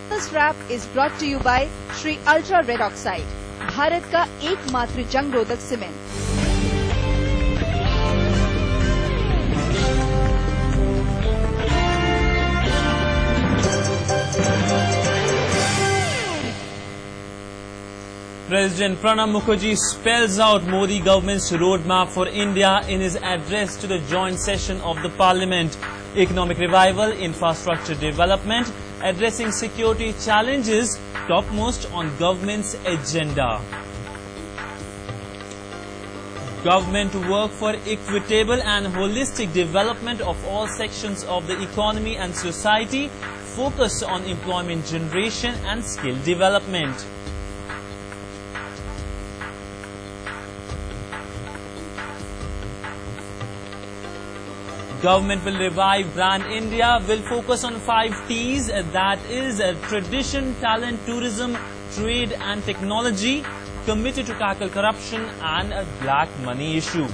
This wrap is brought to you by Shri Ultra Red Oxide, Bharat का एकमात्र जंग रोधक cement. President Pranab Mukherjee spells out Modi government's roadmap for India in his address to the joint session of the Parliament. Economic revival, infrastructure development, addressing security challenges topmost on government's agenda. Government to work for equitable and holistic development of all sections of the economy and society, focus on employment generation and skill development. Government will revive Brand India, will focus on 5 T's, that is tradition, talent, tourism, trade and technology, committed to tackle corruption and a black money issue.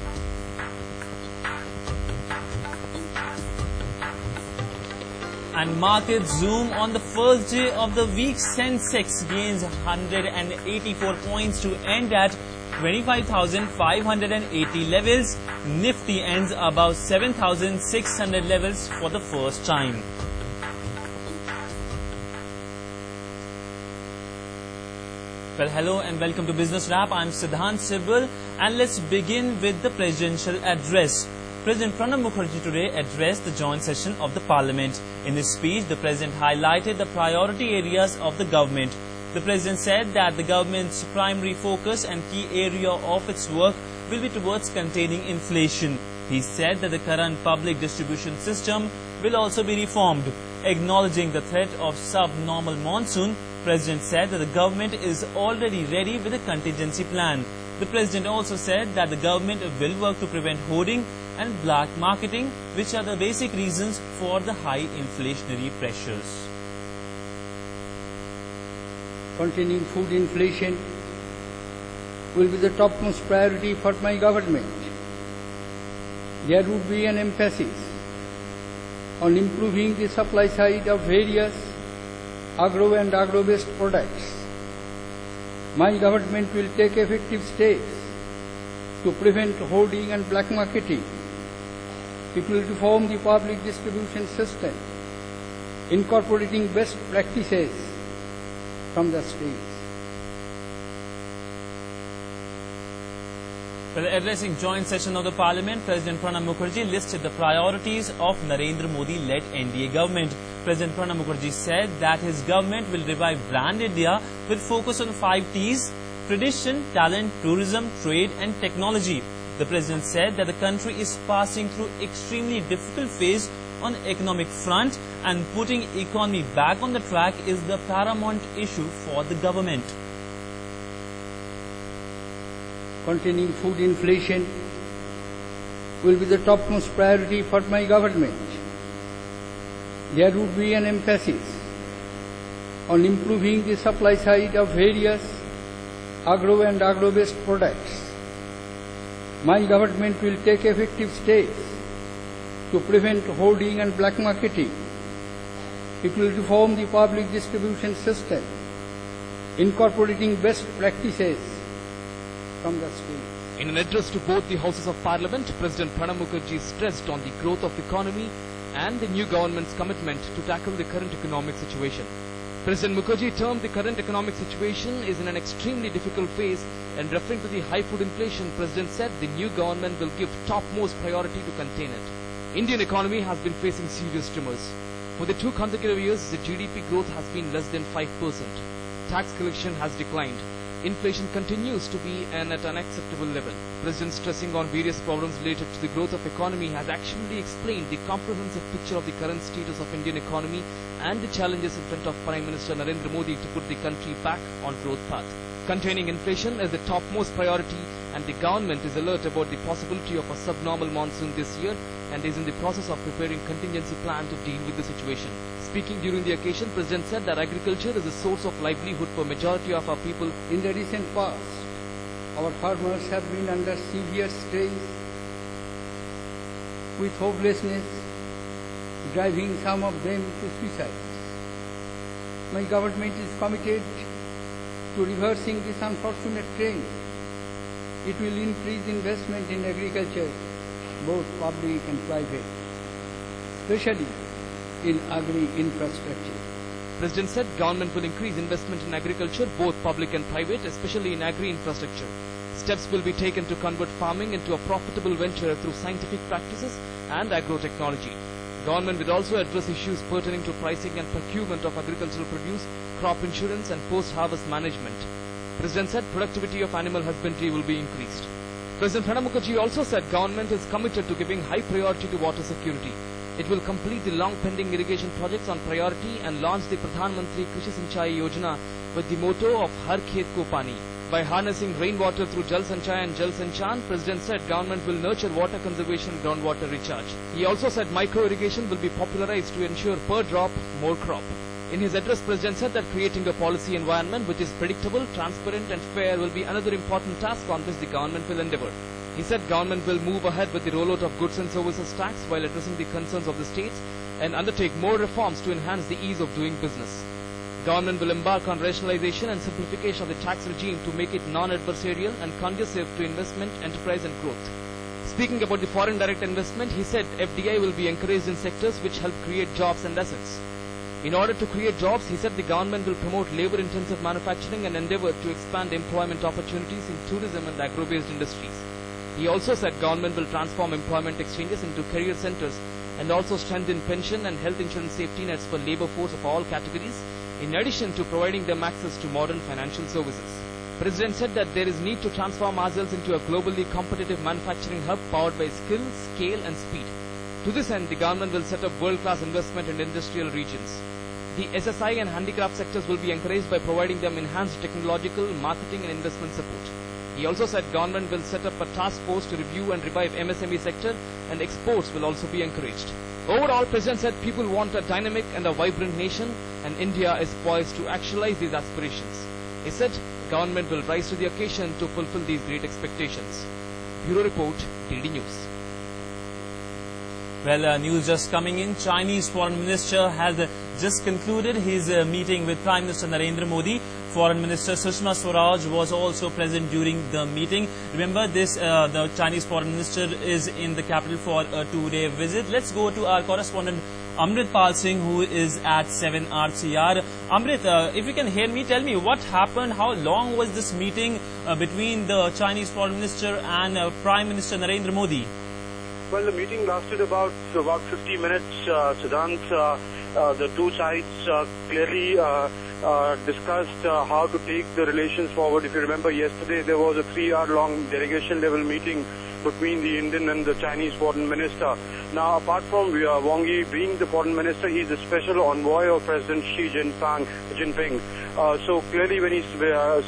And markets zoom on the first day of the week. Sensex gains 184 points to end at 25,580 levels. Nifty ends above 7,600 levels for the first time. Well, hello and welcome to Business Wrap. I'm Sidhant, Sibal, and let's begin with the presidential address. President Pranab Mukherjee today addressed the joint session of the Parliament. In his speech, the President highlighted the priority areas of the government. The President said that the government's primary focus and key area of its work will be towards containing inflation. He said that the current public distribution system will also be reformed. Acknowledging the threat of subnormal monsoon, President said that the government is already ready with a contingency plan. The President also said that the government will work to prevent hoarding and black marketing, which are the basic reasons for the high inflationary pressures. Containing food inflation will be the topmost priority for my government. There would be an emphasis on improving the supply side of various agro and agro-based products. My government will take effective steps to prevent hoarding and black marketing. It will reform the public distribution system, incorporating best practices from the states. Well, addressing joint session of the Parliament, President Pranab Mukherjee listed the priorities of Narendra Modi-led NDA government. President Pranab Mukherjee said that his government will revive Brand India with focus on 5 T's, tradition, talent, tourism, trade and technology. The President said that the country is passing through extremely difficult phase on economic front, and putting economy back on the track is the paramount issue for the government. Containing food inflation will be the topmost priority for my government. There would be an emphasis on improving the supply side of various agro and agro-based products. My government will take effective steps to prevent hoarding and black marketing. It will reform the public distribution system, incorporating best practices from the state. In an address to both the Houses of Parliament, President Pranab Mukherjee stressed on the growth of economy and the new government's commitment to tackle the current economic situation. President Mukherjee termed the current economic situation is in an extremely difficult phase, and referring to the high food inflation, President said the new government will give topmost priority to contain it. Indian economy has been facing serious tremors. For the 2 consecutive years, the GDP growth has been less than 5%. Tax collection has declined. Inflation continues to be at an unacceptable level. President, stressing on various problems related to the growth of economy, has actually explained the comprehensive picture of the current status of Indian economy and the challenges in front of Prime Minister Narendra Modi to put the country back on growth path. Containing inflation is the topmost priority, and the government is alert about the possibility of a subnormal monsoon this year and is in the process of preparing contingency plan to deal with the situation. Speaking during the occasion, President said that agriculture is a source of livelihood for majority of our people. In the recent past, our farmers have been under severe strain, with hopelessness driving some of them to suicide. My government is committed to reversing this unfortunate trend. It will increase investment in agriculture, both public and private, especially in agri-infrastructure. President said government will increase investment in agriculture, both public and private, especially in agri-infrastructure. Steps will be taken to convert farming into a profitable venture through scientific practices and agro-technology. Government will also address issues pertaining to pricing and procurement of agricultural produce, crop insurance and post-harvest management. President said productivity of animal husbandry will be increased. President Pranab Mukherjee also said government is committed to giving high priority to water security. It will complete the long-pending irrigation projects on priority and launch the Pradhan Mantri Krishi Sinchai Yojana with the motto of Har Khet Ko Pani. By harnessing rainwater through Jal Sanchai and Jal Sanchan, President said government will nurture water conservation and groundwater recharge. He also said micro-irrigation will be popularized to ensure per drop, more crop. In his address, President said that creating a policy environment which is predictable, transparent and fair will be another important task on which the government will endeavour. He said government will move ahead with the rollout of goods and services tax while addressing the concerns of the states and undertake more reforms to enhance the ease of doing business. Government will embark on rationalization and simplification of the tax regime to make it non-adversarial and conducive to investment, enterprise and growth. Speaking about the foreign direct investment, he said FDI will be encouraged in sectors which help create jobs and assets. In order to create jobs, he said the government will promote labour-intensive manufacturing and endeavour to expand employment opportunities in tourism and agro-based industries. He also said government will transform employment exchanges into career centres and also strengthen pension and health insurance safety nets for labour force of all categories, in addition to providing them access to modern financial services. President said that there is need to transform ourselves into a globally competitive manufacturing hub powered by skill, scale and speed. To this end, the government will set up world-class investment in industrial regions. The SSI and handicraft sectors will be encouraged by providing them enhanced technological, marketing and investment support. He also said government will set up a task force to review and revive MSME sector and exports will also be encouraged. Overall, President said people want a dynamic and a vibrant nation and India is poised to actualize these aspirations. He said government will rise to the occasion to fulfill these great expectations. Bureau Report, DD News. Well, news just coming in. Chinese Foreign Minister has just concluded his meeting with Prime Minister Narendra Modi. Foreign Minister Sushma Swaraj was also present during the meeting. Remember, the Chinese Foreign Minister is in the capital for a 2-day visit. Let's go to our correspondent Amrit Pal Singh, who is at 7 RCR. Amrit, if you can hear me, tell me what happened. How long was this meeting between the Chinese Foreign Minister and Prime Minister Narendra Modi? Well, the meeting lasted about 50 minutes, Sidhant. The two sides clearly discussed how to take the relations forward. If you remember, yesterday there was a 3-hour-long delegation-level meeting between the Indian and the Chinese foreign minister. Now, apart from Wang Yi being the foreign minister, he's a special envoy of President Xi Jinping. So clearly, when he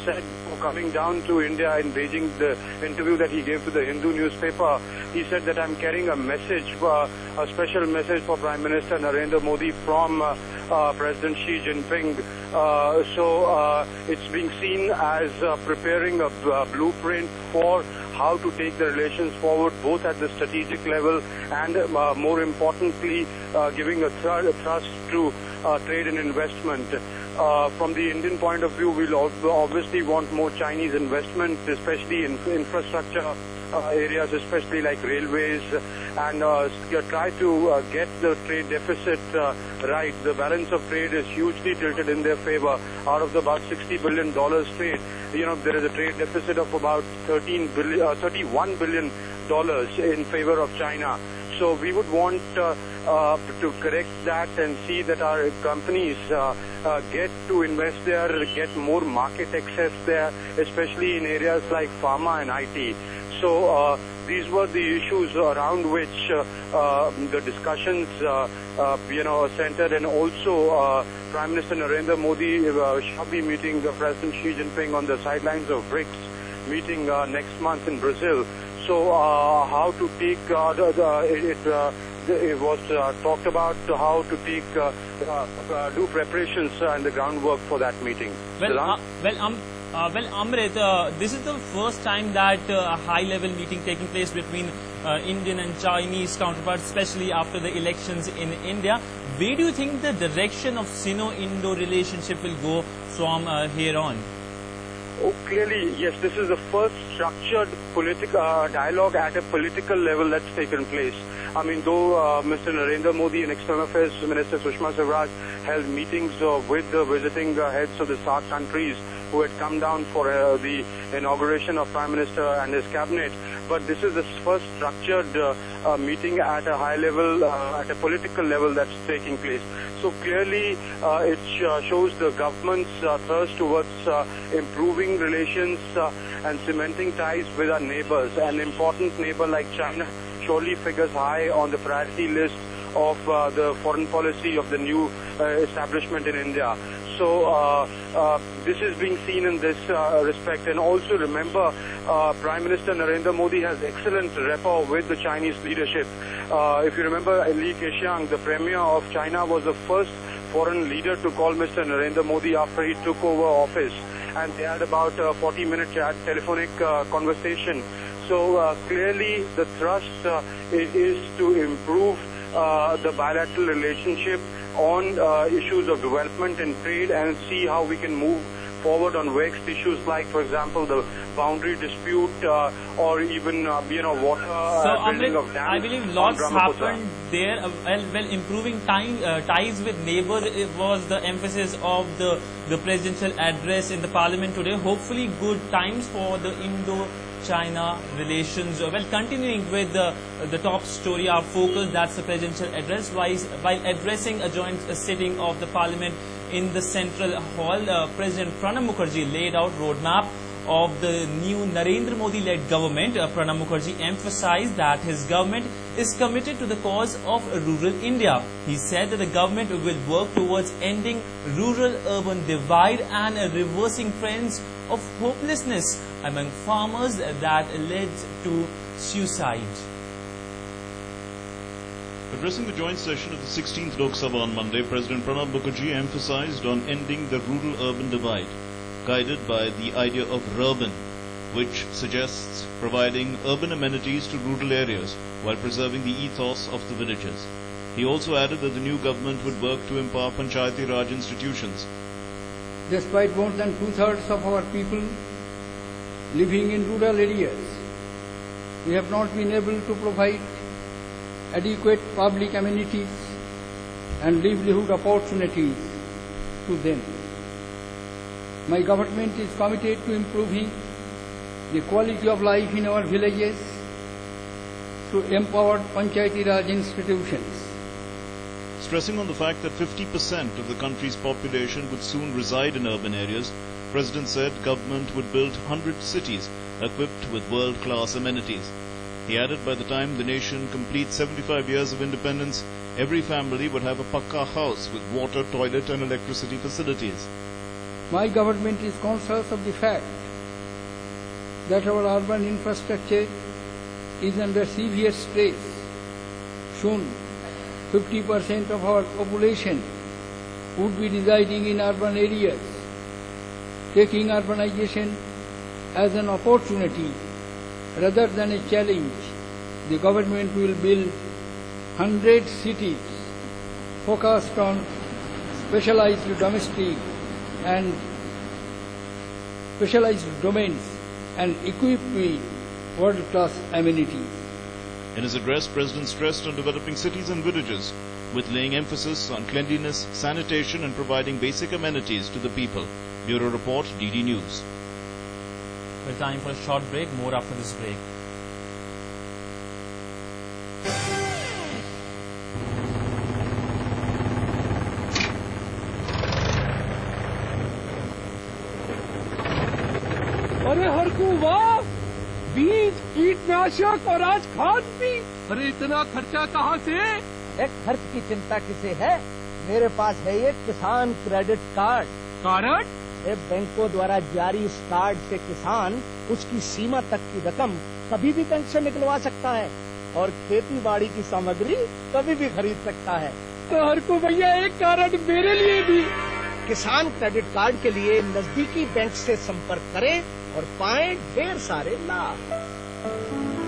said coming down to India in Beijing, the interview that he gave to the Hindu newspaper, he said that I'm carrying a message, a special message for Prime Minister Narendra Modi from President Xi Jinping. So it's being seen as preparing a blueprint for how to take the relations forward, both at the strategic level and, more importantly, giving a thrust to trade and investment. From the Indian point of view, we'll obviously want more Chinese investment, especially in infrastructure areas, especially like railways, and try to get the trade deficit right. The balance of trade is hugely tilted in their favor. Out of about $60 billion trade, there is a trade deficit of about $31 billion in favor of China. So we would want to correct that and see that our companies get to invest there, get more market access there, especially in areas like pharma and IT. So these were the issues around which the discussions, centered, and also Prime Minister Narendra Modi shall be meeting President Xi Jinping on the sidelines of BRICS meeting next month in Brazil. So how to take it was talked about how to take do preparations and the groundwork for that meeting. Well, Amrit, this is the first time that a high-level meeting taking place between Indian and Chinese counterparts, especially after the elections in India. Where do you think the direction of Sino-Indo relationship will go from here on? Oh, clearly, yes, this is the first structured political dialogue at a political level that's taken place. I mean, though Mr. Narendra Modi and External Affairs Minister Sushma Swaraj held meetings with the visiting heads of the SAARC countries who had come down for the inauguration of Prime Minister and his cabinet, but this is the first structured meeting at a high level, at a political level that's taking place. So clearly, it shows the government's thirst towards improving relations and cementing ties with our neighbors. An important neighbor like China surely figures high on the priority list of the foreign policy of the new establishment in India. So this is being seen in this respect. And also remember, Prime Minister Narendra Modi has excellent rapport with the Chinese leadership. If you remember, Li Keqiang, the Premier of China, was the first foreign leader to call Mr. Narendra Modi after he took over office. And they had about a 40-minute telephonic conversation. So clearly the thrust is to improve the bilateral relationship on issues of development and trade, and see how we can move forward on vexed issues like, for example, the boundary dispute or even water building of dams. I believe lots happened there. Well, improving ties with neighbors was the emphasis of the presidential address in the parliament today. Hopefully good times for the Indo-China relations. Well, continuing with the top story, our focus, that's the presidential address. While addressing a joint sitting of the parliament in the central hall, President Pranab Mukherjee laid out roadmap of the new Narendra Modi-led government. Pranab Mukherjee emphasized that his government is committed to the cause of rural India. He said that the government will work towards ending rural-urban divide and reversing trends of hopelessness among farmers that led to suicide. Addressing the joint session of the 16th Lok Sabha on Monday, President Pranab Mukherjee emphasized on ending the rural-urban divide, guided by the idea of Rurban, which suggests providing urban amenities to rural areas while preserving the ethos of the villages. He also added that the new government would work to empower Panchayati Raj institutions. Despite more than two-thirds of our people living in rural areas, we have not been able to provide adequate public amenities and livelihood opportunities to them. My government is committed to improving the quality of life in our villages through empowered Panchayati Raj institutions. Stressing on the fact that 50% of the country's population would soon reside in urban areas, President said government would build 100 cities equipped with world-class amenities. He added by the time the nation completes 75 years of independence, every family would have a pakka house with water, toilet and electricity facilities. My government is conscious of the fact that our urban infrastructure is under severe stress. Soon, 50% of our population would be residing in urban areas. Taking urbanization as an opportunity rather than a challenge, the government will build 100 cities focused on specialized domestic and specialized domains and equipped with world-class amenities. In his address, President stressed on developing cities and villages, with laying emphasis on cleanliness, sanitation and providing basic amenities to the people. Bureau Report, DD News. Well, time for a short break. More after this break. अरे हरकू वाह, बीज, कीटनाशक और आज खाद भी। अरे इतना खर्चा कहाँ से? एक खर्च की चिंता किसे है? मेरे पास है ये किसान क्रेडिट कार्ड। कार्ड? बैंकों द्वारा जारी इस कार्ड से किसान उसकी सीमा तक की रकम कभी भी बैंक से निकलवा सकता है और खेती बाड़ी की सामग्री कभी भी खरीद सकता है। तो हरकू भैया एक कार्ड मेरे लिए भी। किसान क्रेडिट कार्ड के लिए नजदीकी बैंक से संपर्क करें और पाएं ढेर सारे लाभ।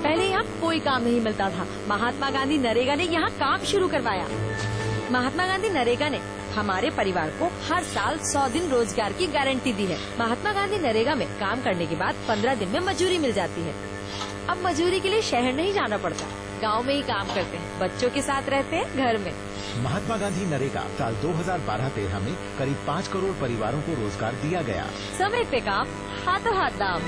पहले यहाँ कोई काम नहीं मिलता था। महात्मा गांधी नरेगा ने यहाँ काम शुरू करवाया। महात्मा गांधी नरेगा ने हमारे परिवार को हर साल 100 दिन रोजगार की गारंटी दी है। महात्मा गांधी नरेगा में काम करने के बाद 15 दिन में मजदूरी मिल जाती है। अब मजदूरी के लिए शहर नहीं जाना पड़ता, गांव में ही काम करते हैं, बच्चों के साथ रहते हैं घर में। महात्मा गांधी नरेगा साल 2012-13 में करीब 5 करोड़ परिवारों को रोजगार दिया गया। समय पे काम, हाथों हाथ दाम।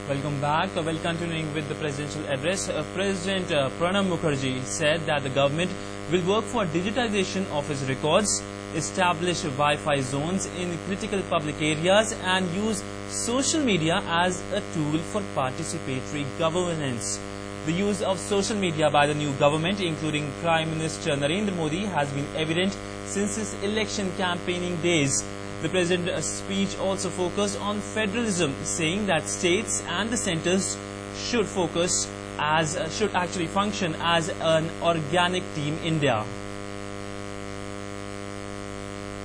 Welcome back. Well, continuing with the presidential address, President Pranab Mukherjee said that the government will work for digitization of its records, establish Wi-Fi zones in critical public areas and use social media as a tool for participatory governance. The use of social media by the new government, including Prime Minister Narendra Modi, has been evident since his election campaigning days. The President's speech also focused on federalism, saying that states and the centres should actually function as an organic team India.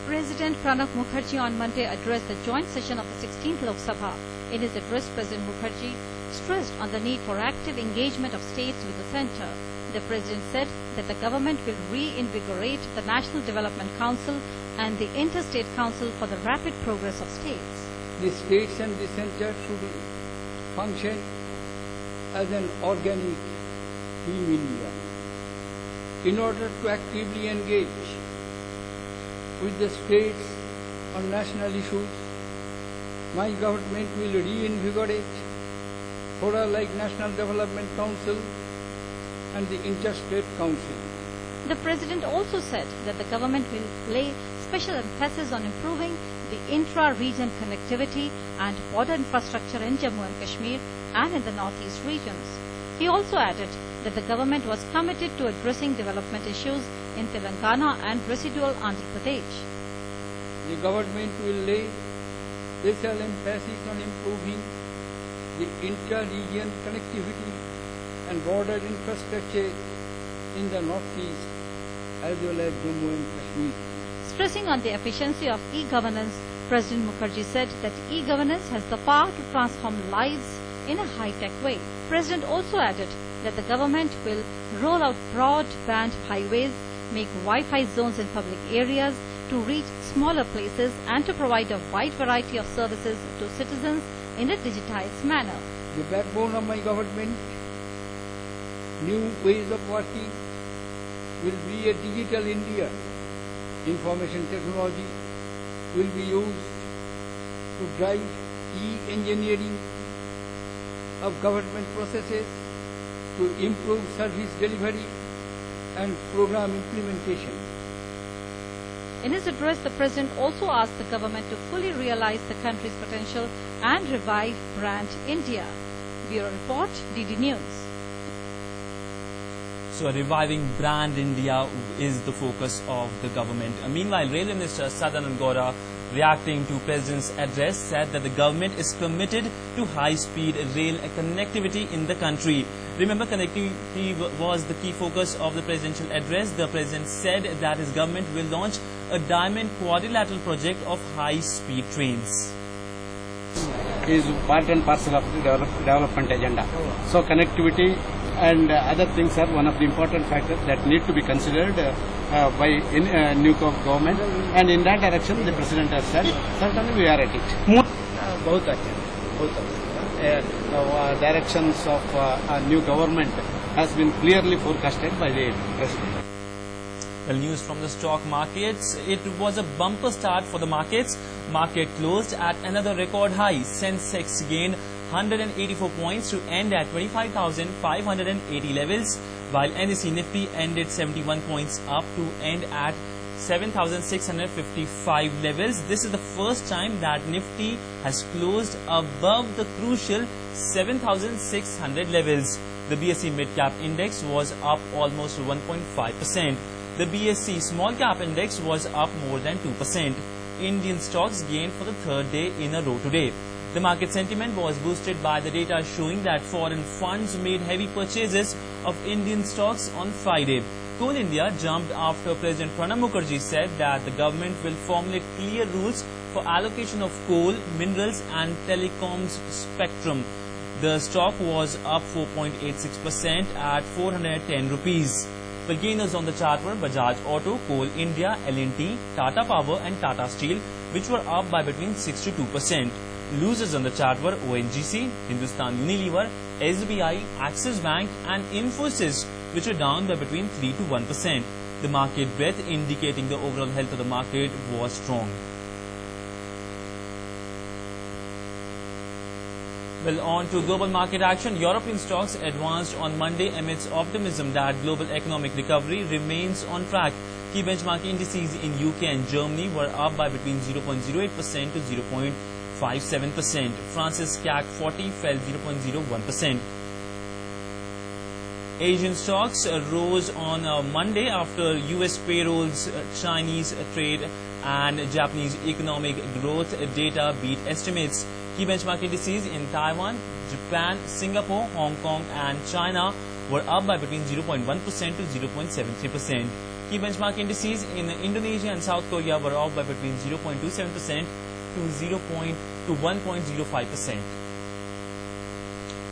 President Pranab Mukherjee on Monday addressed the joint session of the 16th Lok Sabha. In his address, President Mukherjee stressed on the need for active engagement of states with the centre. The President said that the government will reinvigorate the National Development Council and the Interstate Council for the rapid progress of states. The states and the centre should function as an organic team India. In order to actively engage with the states on national issues, my government will reinvigorate fora like National Development Council and the Interstate Council. The President also said that the government will lay special emphasis on improving the intra-region connectivity and border infrastructure in Jammu and Kashmir and in the northeast regions. He also added that the government was committed to addressing development issues in Telangana and residual Andhra Pradesh. The government will lay special emphasis on improving the intra-region connectivity and border infrastructure in the northeast as well as Jammu and Kashmir. Stressing on the efficiency of e-governance, President Mukherjee said that e-governance has the power to transform lives in a high-tech way. President also added that the government will roll out broadband highways, make Wi-Fi zones in public areas to reach smaller places and to provide a wide variety of services to citizens in a digitized manner. The backbone of my government, new ways of working, will be a digital India. Information technology will be used to drive e-engineering of government processes, to improve service delivery and program implementation. In his address, the President also asked the government to fully realize the country's potential and revive Brand India. Bureau Report, DD News. So reviving Brand India is the focus of the government. Meanwhile, Railway Minister Sidhant, reacting to President's address, said that the government is committed to high-speed rail connectivity in the country. Remember, connectivity was the key focus of the presidential address. The President said that his government will launch a diamond quadrilateral project of high-speed trains. Is part and parcel of the development agenda. So connectivity and other things are one of the important factors that need to be considered by any new government, and in that direction the President has said certainly we are at it. Both directions of a new government has been clearly forecasted by the President. Well, news from the stock markets. It was a bumper start for the markets. Market closed at another record high. Sensex gained 184 points to end at 25,580 levels, while NSE Nifty ended 71 points up to end at 7,655 levels. This is the first time that Nifty has closed above the crucial 7,600 levels. The BSE Mid Cap Index was up almost 1.5%. The BSE Small Cap Index was up more than 2%. Indian stocks gained for the third day in a row today. The market sentiment was boosted by the data showing that foreign funds made heavy purchases of Indian stocks on Friday. Coal India jumped after President Pranab Mukherjee said that the government will formulate clear rules for allocation of coal, minerals and telecoms spectrum. The stock was up 4.86% at 410 rupees. The gainers on the chart were Bajaj Auto, Coal India, L&T, Tata Power and Tata Steel, which were up by between 6 to 2%. Losers on the chart were ONGC, Hindustan Unilever, SBI, Axis Bank and Infosys, which are down by between 3 to 1%. The market breadth indicating the overall health of the market was strong. Well, on to global market action. European stocks advanced on Monday amidst optimism that global economic recovery remains on track. Key benchmark indices in UK and Germany were up by between 0.08% to 0.57%. France's CAC 40 fell 0.01%. Asian stocks rose on Monday after US payrolls, Chinese trade and Japanese economic growth data beat estimates. Key benchmark indices in Taiwan, Japan, Singapore, Hong Kong and China were up by between 0.1% to 0.73%. Key benchmark indices in Indonesia and South Korea were up by between 0.27% to 1.05%.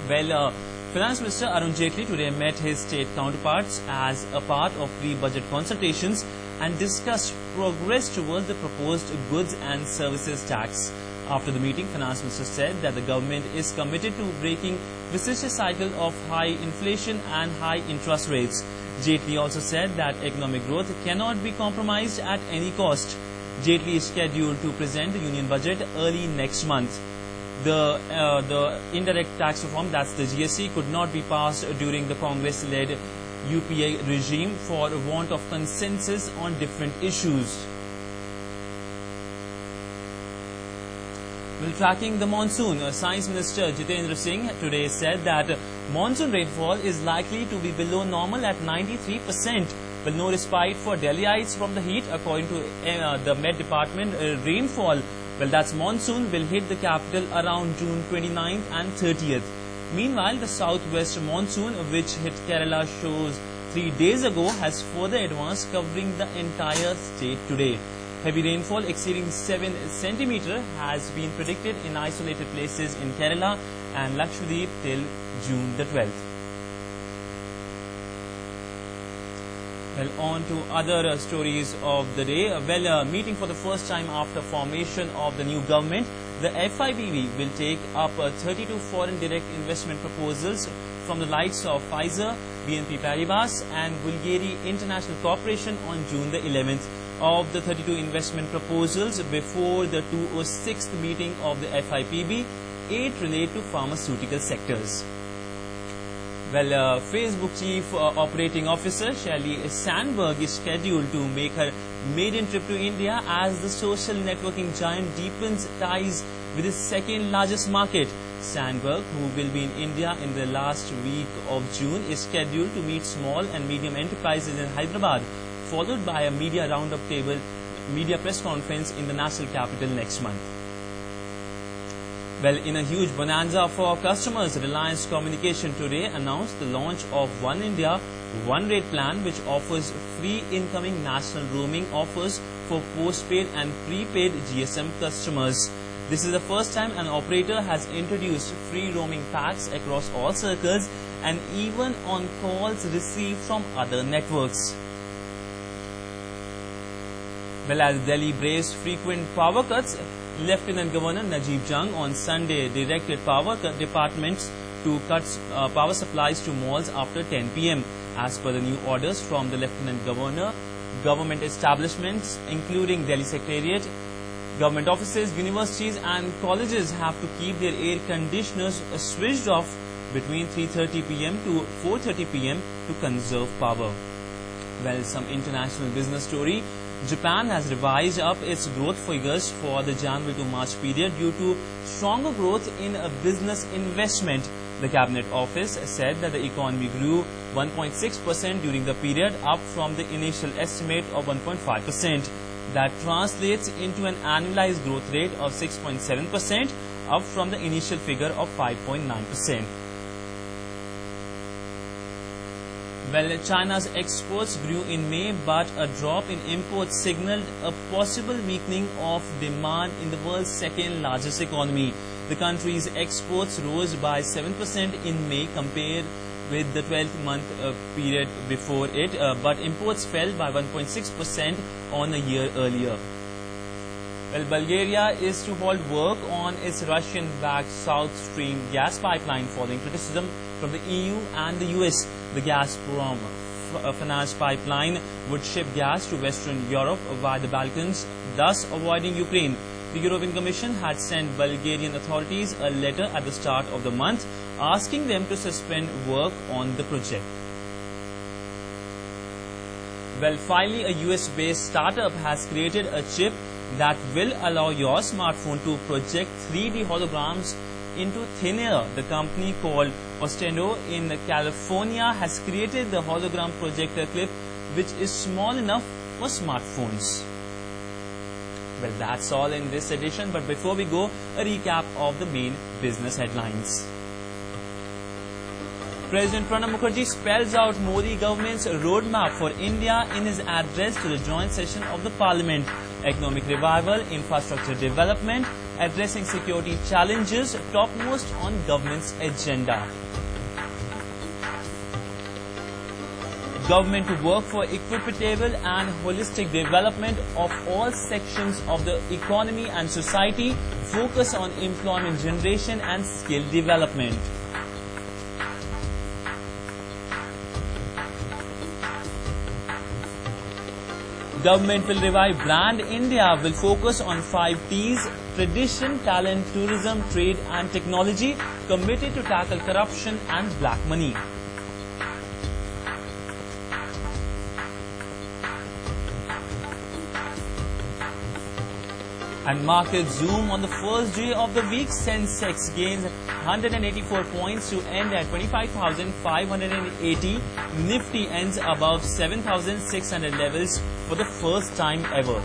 Well, Finance Minister Arun Jaitley today met his state counterparts as a part of pre-budget consultations and discussed progress towards the proposed goods and services tax. After the meeting, Finance Minister said that the government is committed to breaking vicious cycle of high inflation and high interest rates. Jaitley also said that economic growth cannot be compromised at any cost. Jaitley is scheduled to present the union budget early next month. The indirect tax reform, that's the GST, could not be passed during the Congress-led UPA regime for want of consensus on different issues. Well, tracking the monsoon, Science Minister Jitendra Singh today said that monsoon rainfall is likely to be below normal at 93%. But no respite for Delhiites from the heat, according to the Met Department. Rainfall, well, that's monsoon, will hit the capital around June 29th and 30th. Meanwhile, the southwest monsoon, which hit Kerala shows 3 days ago, has further advanced, covering the entire state today. Heavy rainfall exceeding 7 centimeters has been predicted in isolated places in Kerala and Lakshadweep till June the 12th. Well, on to other stories of the day. Well, meeting for the first time after formation of the new government, the FIPB will take up 32 foreign direct investment proposals from the likes of Pfizer, BNP Paribas and Bulgari International Corporation on June the 11th. Of the 32 investment proposals before the 206th meeting of the FIPB, 8 relate to pharmaceutical sectors. Well, Facebook Chief Operating Officer Sheryl Sandberg is scheduled to make her maiden trip to India as the social networking giant deepens ties with its second largest market. Sandberg, who will be in India in the last week of June, is scheduled to meet small and medium enterprises in Hyderabad, followed by a media media press conference in the national capital next month. Well, in a huge bonanza for customers, Reliance Communication today announced the launch of One India, One Rate plan, which offers free incoming national roaming offers for postpaid and prepaid GSM customers. This is the first time an operator has introduced free roaming packs across all circles and even on calls received from other networks. Well, as Delhi braced frequent power cuts, Lieutenant Governor Najib Jung on Sunday directed power departments to cut power supplies to malls after 10 p.m. As per the new orders from the Lieutenant Governor, government establishments including Delhi Secretariat, government offices, universities and colleges have to keep their air conditioners switched off between 3:30 p.m. to 4:30 p.m. to conserve power. Well, some international business story. Japan has revised up its growth figures for the January to March period due to stronger growth in business investment. The Cabinet Office said that the economy grew 1.6% during the period, up from the initial estimate of 1.5%. That translates into an annualized growth rate of 6.7%, up from the initial figure of 5.9%. Well, China's exports grew in May, but a drop in imports signaled a possible weakening of demand in the world's second largest economy. The country's exports rose by 7% in May compared with the 12-month period before it, but imports fell by 1.6% on a year earlier. Well, Bulgaria is to halt work on its Russian-backed South Stream gas pipeline following criticism from the EU and the US. The Gazprom financed pipeline would ship gas to Western Europe via the Balkans, thus avoiding Ukraine. The European Commission had sent Bulgarian authorities a letter at the start of the month asking them to suspend work on the project. Well, finally, a US-based startup has created a chip that will allow your smartphone to project 3D holograms into thin air. The company called Ostendo in California has created the hologram projector clip, which is small enough for smartphones. Well, that's all in this edition, but before we go, a recap of the main business headlines. President Pranab Mukherjee spells out Modi government's roadmap for India in his address to the joint session of the Parliament. Economic revival, infrastructure development, addressing security challenges topmost on government's agenda. Government to work for equitable and holistic development of all sections of the economy and society, focus on employment generation and skill development. Government will revive Brand India, will focus on 5 T's, tradition, talent, tourism, trade and technology, committed to tackle corruption and black money. And markets zoom on the first day of the week. Sensex gains 184 points to end at 25,580. Nifty ends above 7,600 levels for the first time ever.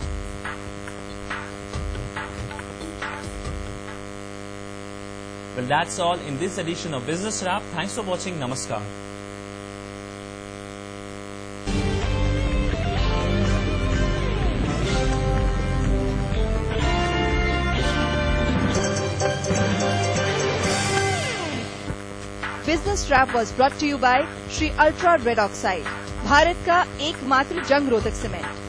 Well, that's all in this edition of Business Wrap. Thanks for watching. Namaskar. Business wrap was brought to you by Shri ultra red oxide, Bharat का एकमात्र जंग रोधक cement.